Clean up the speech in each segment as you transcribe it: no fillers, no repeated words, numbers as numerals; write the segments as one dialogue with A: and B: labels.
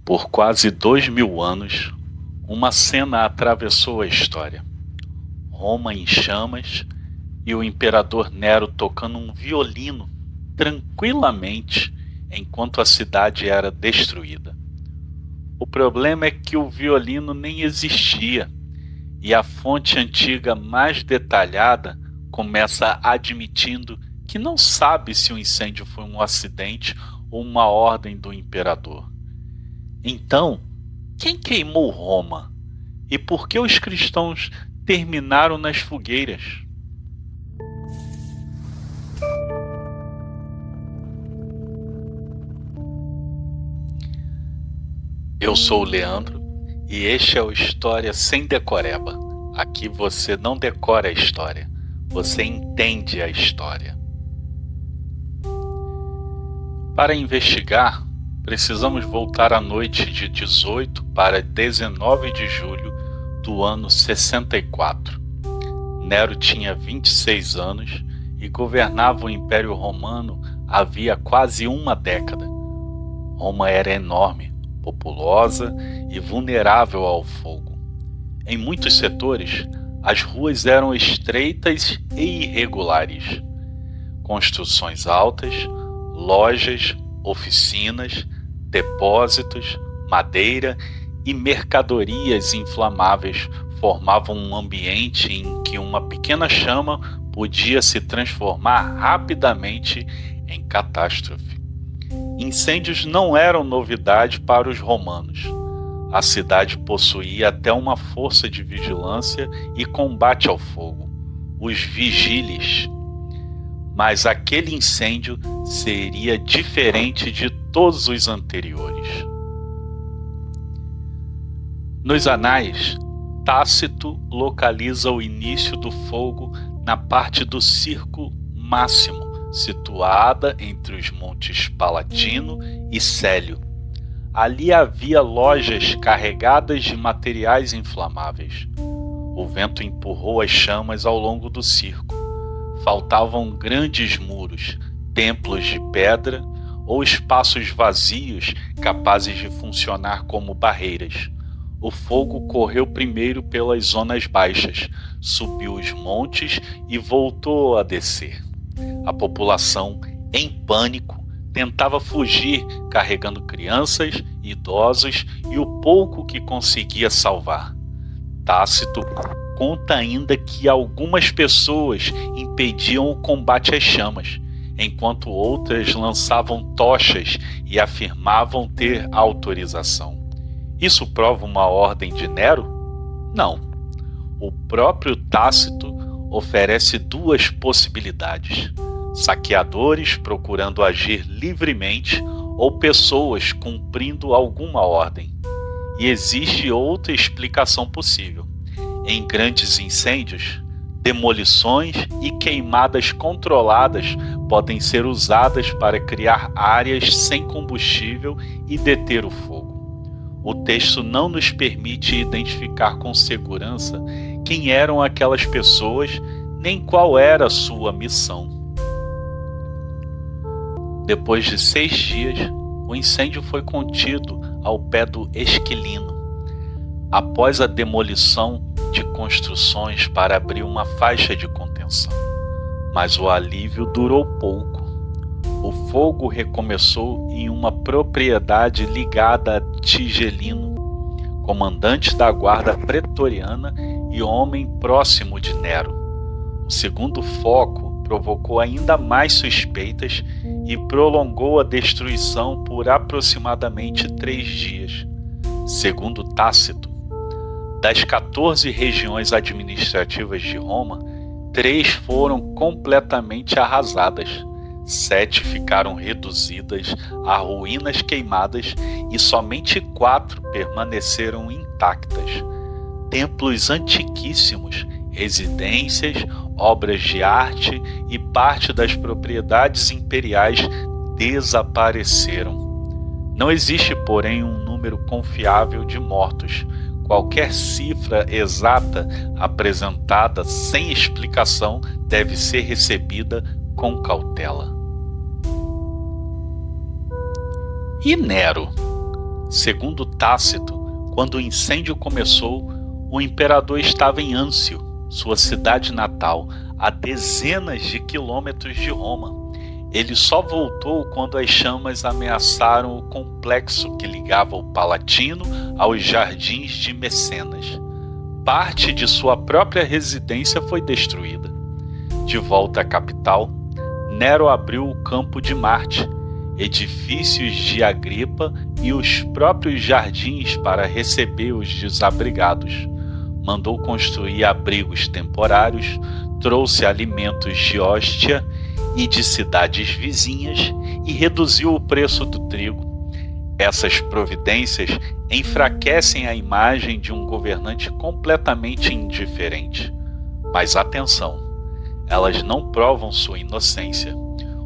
A: Por quase 2000 anos, uma cena atravessou a história. Roma em chamas e o imperador Nero tocando um violino tranquilamente enquanto a cidade era destruída. O problema é que o violino nem existia e a fonte antiga mais detalhada começa admitindo que não sabe se o incêndio foi um acidente ou uma ordem do imperador. Então, quem queimou Roma? E por que os cristãos terminaram nas fogueiras? Eu sou o Leandro e este é o História Sem Decoreba. Aqui você não decora a história, você entende a história. Para investigar, precisamos voltar à noite de 18 para 19 de julho do ano 64. Nero tinha 26 anos e governava o Império Romano havia quase uma década. Roma era enorme, populosa e vulnerável ao fogo. Em muitos setores, as ruas eram estreitas e irregulares. Construções altas, lojas, oficinas, depósitos, madeira e mercadorias inflamáveis formavam um ambiente em que uma pequena chama podia se transformar rapidamente em catástrofe. Incêndios não eram novidade para os romanos. A cidade possuía até uma força de vigilância e combate ao fogo, os vigiles. Mas aquele incêndio seria diferente de todos os anteriores. Nos anais, Tácito localiza o início do fogo na parte do Circo Máximo, situada entre os montes Palatino e Célio. Ali havia lojas carregadas de materiais inflamáveis. O vento empurrou as chamas ao longo do circo. Faltavam grandes muros, templos de pedra ou espaços vazios capazes de funcionar como barreiras. O fogo correu primeiro pelas zonas baixas, subiu os montes e voltou a descer. A população, em pânico, tentava fugir carregando crianças, idosos e o pouco que conseguia salvar. Tácito conta ainda que algumas pessoas impediam o combate às chamas, enquanto outras lançavam tochas e afirmavam ter autorização. Isso prova uma ordem de Nero? Não. O próprio Tácito oferece duas possibilidades: saqueadores procurando agir livremente ou pessoas cumprindo alguma ordem. E existe outra explicação possível. Em grandes incêndios, demolições e queimadas controladas podem ser usadas para criar áreas sem combustível e deter o fogo. O texto não nos permite identificar com segurança quem eram aquelas pessoas, nem qual era a sua missão. Depois de 6 dias, o incêndio foi contido ao pé do Esquilino. Após a demolição de construções para abrir uma faixa de contenção. Mas o alívio durou pouco. O fogo recomeçou em uma propriedade ligada a Tigelino, comandante da guarda pretoriana e homem próximo de Nero. O segundo foco provocou ainda mais suspeitas e prolongou a destruição por aproximadamente 3 dias. Segundo Tácito, das 14 regiões administrativas de Roma, 3 foram completamente arrasadas, 7 ficaram reduzidas a ruínas queimadas e somente 4 permaneceram intactas. Templos antiquíssimos, residências, obras de arte e parte das propriedades imperiais desapareceram. Não existe, porém, um número confiável de mortos. Qualquer cifra exata apresentada sem explicação deve ser recebida com cautela. E Nero? Segundo Tácito, quando o incêndio começou, o imperador estava em Anzio, sua cidade natal, a dezenas de quilômetros de Roma. Ele só voltou quando as chamas ameaçaram o complexo que ligava o Palatino aos jardins de Mecenas. Parte de sua própria residência foi destruída. De volta à capital, Nero abriu o Campo de Marte, edifícios de Agripa e os próprios jardins para receber os desabrigados. Mandou construir abrigos temporários, trouxe alimentos de Ostia e de cidades vizinhas e reduziu o preço do trigo. Essas providências enfraquecem a imagem de um governante completamente indiferente. Mas atenção, elas não provam sua inocência.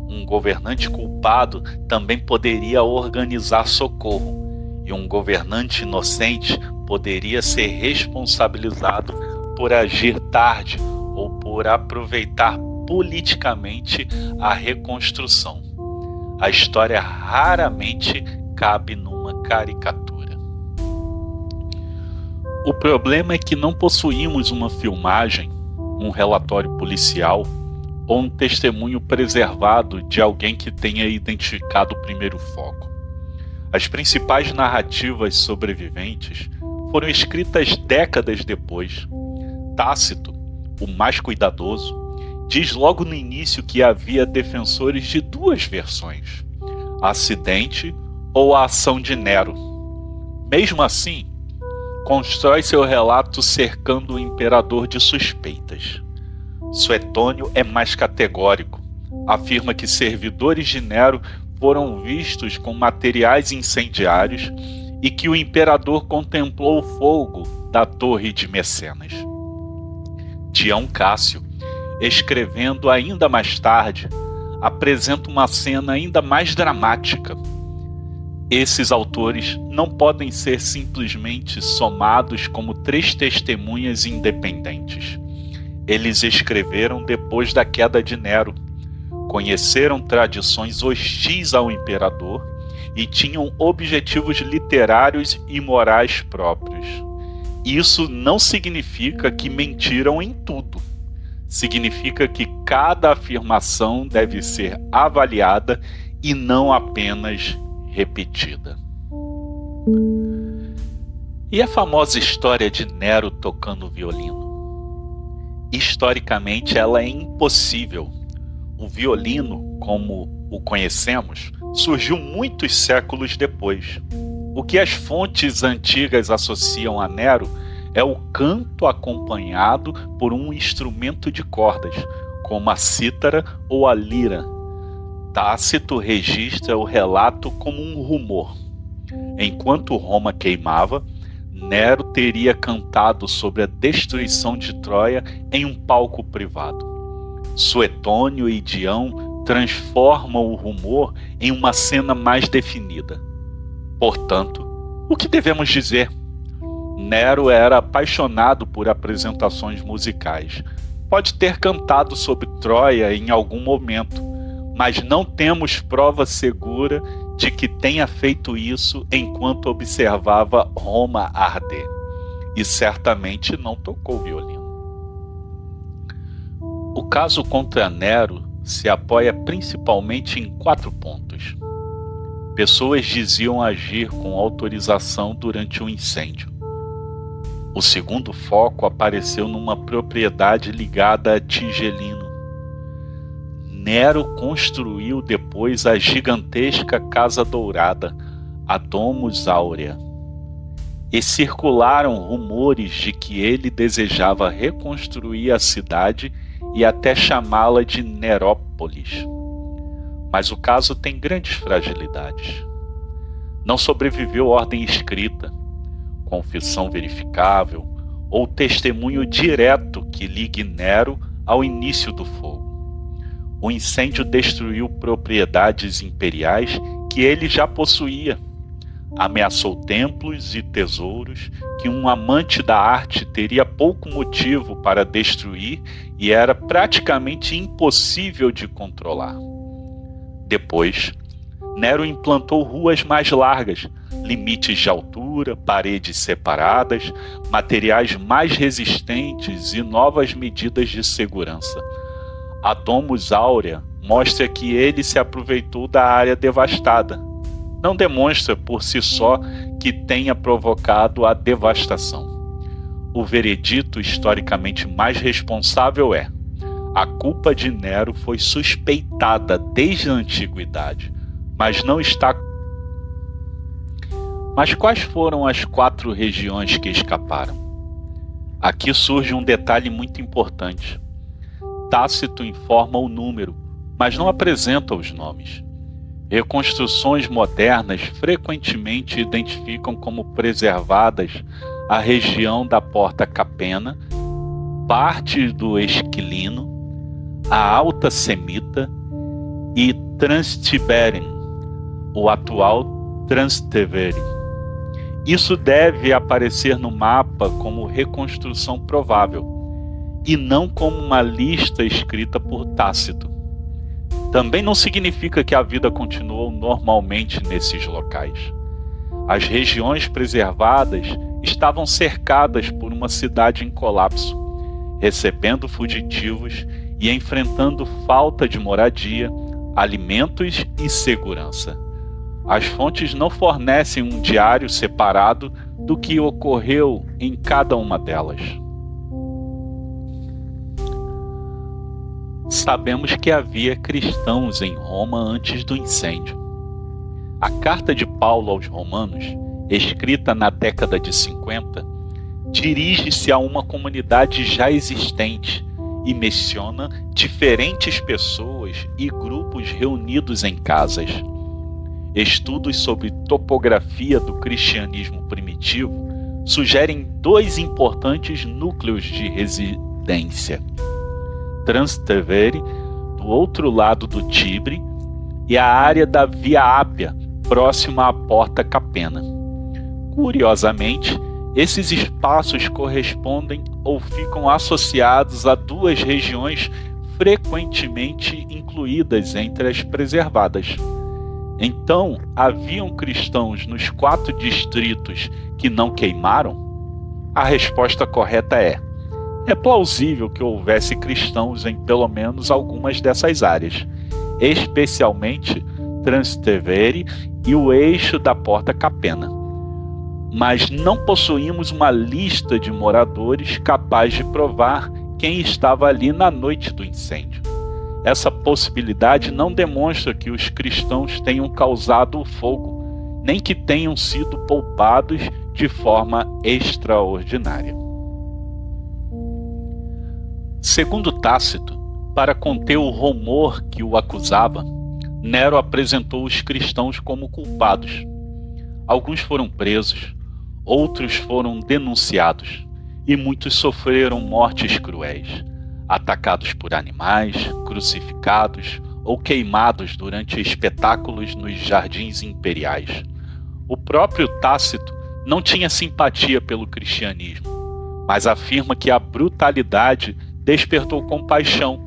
A: Um governante culpado também poderia organizar socorro, e um governante inocente poderia ser responsabilizado por agir tarde ou por aproveitar politicamente a reconstrução. A história raramente cabe numa caricatura. O problema é que não possuímos uma filmagem, um relatório policial ou um testemunho preservado de alguém que tenha identificado o primeiro foco. As principais narrativas sobreviventes foram escritas décadas depois. Tácito, o mais cuidadoso, diz logo no início que havia defensores de duas versões: acidente ou a ação de Nero. Mesmo assim, constrói seu relato cercando o imperador de suspeitas. Suetônio é mais categórico. Afirma que servidores de Nero foram vistos com materiais incendiários e que o imperador contemplou o fogo da torre de Mecenas. Dião Cássio, escrevendo ainda mais tarde, apresenta uma cena ainda mais dramática. Esses autores não podem ser simplesmente somados como três testemunhas independentes. Eles escreveram depois da queda de Nero, conheceram tradições hostis ao imperador e tinham objetivos literários e morais próprios. Isso não significa que mentiram em tudo. Significa que cada afirmação deve ser avaliada e não apenas repetida. E a famosa história de Nero tocando violino? Historicamente, ela é impossível. O violino, como o conhecemos, surgiu muitos séculos depois. O que as fontes antigas associam a Nero é o canto acompanhado por um instrumento de cordas, como a cítara ou a lira. Tácito registra o relato como um rumor. Enquanto Roma queimava, Nero teria cantado sobre a destruição de Troia em um palco privado. Suetônio e Dião transformam o rumor em uma cena mais definida. Portanto, o que devemos dizer? Nero era apaixonado por apresentações musicais. Pode ter cantado sobre Troia em algum momento, mas não temos prova segura de que tenha feito isso enquanto observava Roma arder. E certamente não tocou violino. O caso contra Nero se apoia principalmente em 4 pontos. Pessoas diziam agir com autorização durante o incêndio. O segundo foco apareceu numa propriedade ligada a Tigelino. Nero construiu depois a gigantesca Casa Dourada, a Domus Áurea, e circularam rumores de que ele desejava reconstruir a cidade e até chamá-la de Nerópolis. Mas o caso tem grandes fragilidades. Não sobreviveu ordem escrita, confissão verificável ou testemunho direto que ligue Nero ao início do fogo. O incêndio destruiu propriedades imperiais que ele já possuía. Ameaçou templos e tesouros que um amante da arte teria pouco motivo para destruir e era praticamente impossível de controlar. Depois, Nero implantou ruas mais largas, limites de altura, paredes separadas, materiais mais resistentes e novas medidas de segurança. A Domus Áurea mostra que ele se aproveitou da área devastada. Não demonstra por si só que tenha provocado a devastação. O veredito historicamente mais responsável é: a culpa de Nero foi suspeitada desde a antiguidade, mas não está. Mas quais foram as 4 regiões que escaparam? Aqui surge um detalhe muito importante. Tácito informa o número, mas não apresenta os nomes. Reconstruções modernas frequentemente identificam como preservadas a região da Porta Capena, parte do Esquilino, a Alta Semita e Transtiberim, o atual Transtevere. Isso deve aparecer no mapa como reconstrução provável, e não como uma lista escrita por Tácito. Também não significa que a vida continuou normalmente nesses locais. As regiões preservadas estavam cercadas por uma cidade em colapso, recebendo fugitivos e enfrentando falta de moradia, alimentos e segurança. As fontes não fornecem um diário separado do que ocorreu em cada uma delas. Sabemos que havia cristãos em Roma antes do incêndio. A carta de Paulo aos Romanos, escrita na década de 50, dirige-se a uma comunidade já existente e menciona diferentes pessoas e grupos reunidos em casas. Estudos sobre topografia do cristianismo primitivo sugerem 2 importantes núcleos de residência: Transtevere, do outro lado do Tibre, e a área da Via Ápia, próxima à Porta Capena. Curiosamente, esses espaços correspondem ou ficam associados a 2 regiões frequentemente incluídas entre as preservadas. Então, haviam cristãos nos 4 distritos que não queimaram? A resposta correta é plausível que houvesse cristãos em pelo menos algumas dessas áreas, especialmente Transtevere e o eixo da Porta Capena. Mas não possuímos uma lista de moradores capaz de provar quem estava ali na noite do incêndio. Essa possibilidade não demonstra que os cristãos tenham causado o fogo, nem que tenham sido poupados de forma extraordinária. Segundo Tácito, para conter o rumor que o acusava, Nero apresentou os cristãos como culpados. Alguns foram presos, outros foram denunciados, e muitos sofreram mortes cruéis, atacados por animais, crucificados ou queimados durante espetáculos nos jardins imperiais. O próprio Tácito não tinha simpatia pelo cristianismo, mas afirma que a brutalidade despertou compaixão,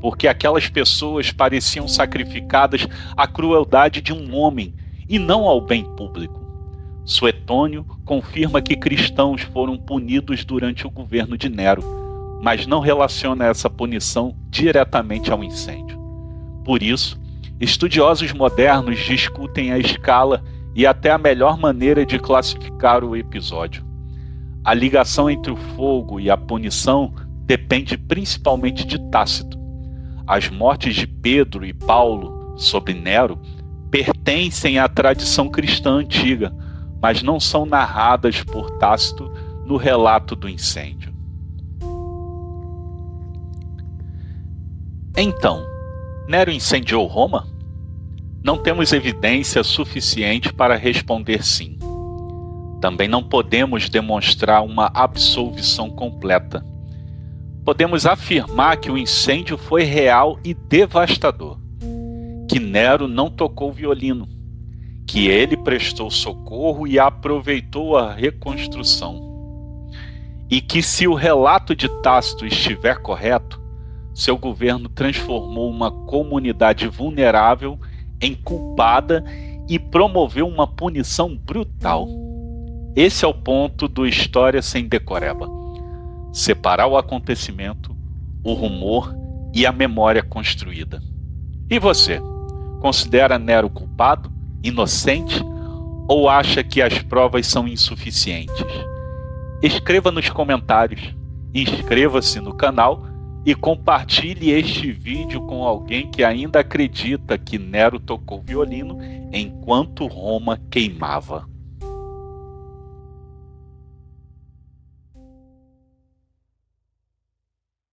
A: porque aquelas pessoas pareciam sacrificadas à crueldade de um homem e não ao bem público. Suetônio confirma que cristãos foram punidos durante o governo de Nero, mas não relaciona essa punição diretamente ao incêndio. Por isso, estudiosos modernos discutem a escala e até a melhor maneira de classificar o episódio. A ligação entre o fogo e a punição depende principalmente de Tácito. As mortes de Pedro e Paulo sobre Nero pertencem à tradição cristã antiga, mas não são narradas por Tácito no relato do incêndio. Então, Nero incendiou Roma? Não temos evidência suficiente para responder sim. Também não podemos demonstrar uma absolvição completa. Podemos afirmar que o incêndio foi real e devastador, que Nero não tocou violino, que ele prestou socorro e aproveitou a reconstrução, e que, se o relato de Tácito estiver correto, seu governo transformou uma comunidade vulnerável enculpada e promoveu uma punição brutal. Esse é o ponto do História Sem Decoreba: separar o acontecimento, o rumor e a memória construída. E você? Considera Nero culpado, inocente, ou acha que as provas são insuficientes? Escreva nos comentários, inscreva-se no canal e compartilhe este vídeo com alguém que ainda acredita que Nero tocou violino enquanto Roma queimava.